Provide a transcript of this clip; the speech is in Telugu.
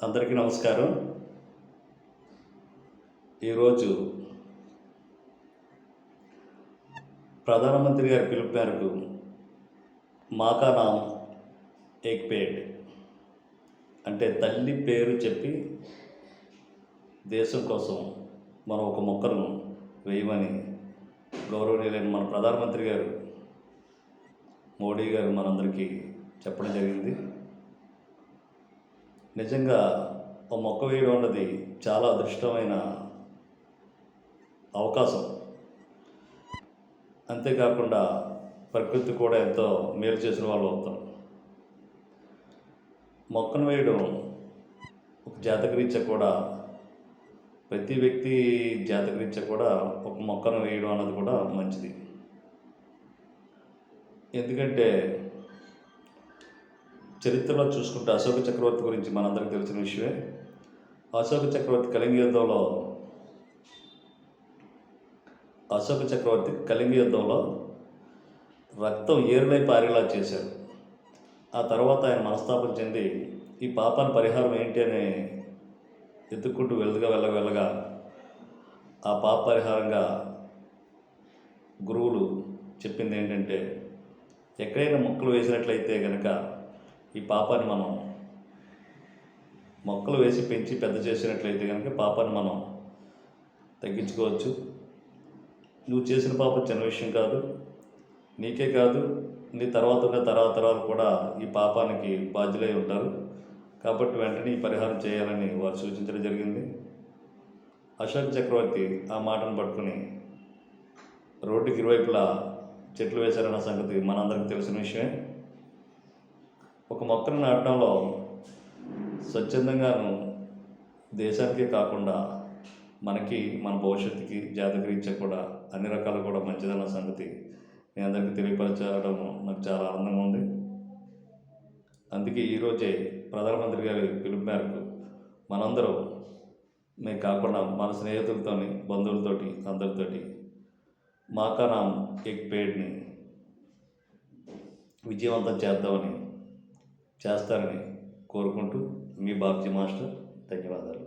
అందరికీ నమస్కారం. ఈరోజు ప్రధానమంత్రి గారి పిలుపు మేరకు మాకా నామ్ ఏక్ పేడ్ అంటే తల్లి పేరు చెప్పి దేశం కోసం మనం ఒక మొక్కను వేయమని గౌరవనీయులైన మన ప్రధానమంత్రి గారు మోడీ గారు మనందరికీ చెప్పడం జరిగింది. నిజంగా ఒక మొక్క వేయడం అన్నది చాలా అదృష్టమైన అవకాశం. అంతేకాకుండా ప్రకృతి కూడా ఎంతో మేలు చేసిన వాళ్ళు అవుతాం. మొక్కను వేయడం ఒక జాతకరీత్యా కూడా ప్రతి వ్యక్తి జాతకరీత్యా కూడా ఒక మొక్కను వేయడం అన్నది కూడా మంచిది. ఎందుకంటే చరిత్రలో చూసుకుంటే అశోక చక్రవర్తి గురించి మనందరికీ తెలిసిన విషయమే. అశోక చక్రవర్తి కళింగ యుద్ధంలో రక్తం ఏరులై పారేలా చేశారు. ఆ తర్వాత ఆయన మనస్తాపం చెంది ఈ పాపాన్ని పరిహారం ఏంటి అని ఎత్తుక్కుంటూ వెళ్ళగా ఆ పాప పరిహారంగా గురువులు చెప్పింది ఏంటంటే, ఎక్కడైనా మొక్కలు వేసినట్లయితే కనుక ఈ పాపాన్ని మనం మొక్కలు వేసి పెంచి పెద్ద చేసినట్లయితే కనుక పాపాన్ని మనం తగ్గించుకోవచ్చు. నువ్వు చేసిన పాపం చిన్న విషయం కాదు, నీకే కాదు నీ తర్వాత ఉన్న తరాలు కూడా ఈ పాపానికి బాధ్యులై ఉంటారు. కాబట్టి వెంటనే ఈ పరిహారం చేయాలని వారు సూచించడం జరిగింది. అశోక చక్రవర్తి ఆ మాటను పట్టుకుని రోడ్డుకి ఇరువైపులా చెట్లు వేశారన్న సంగతి మనందరికీ తెలిసిన విషయమే. ఒక మొక్కను నాటడంలో స్వచ్ఛందంగాను దేశానికే కాకుండా మనకి, మన భవిష్యత్తుకి, జాతకరీత్యా కూడా అన్ని రకాలు కూడా మంచిదన్న సంగతి మీ అందరికీ తెలియపరచడం నాకు చాలా ఆనందంగా ఉంది. అందుకే ఈరోజే ప్రధానమంత్రి గారి పిలుపు మేరకు మనందరం మేము కాకుండా మన స్నేహితులతోని, బంధువులతోటి, అందరితోటి మాకా నామ్ ఏక్ పేడ్ని విజయవంతం చేస్తారని కోరుకుంటూ మీ బాబ్జీ మాస్టర్. ధన్యవాదాలు.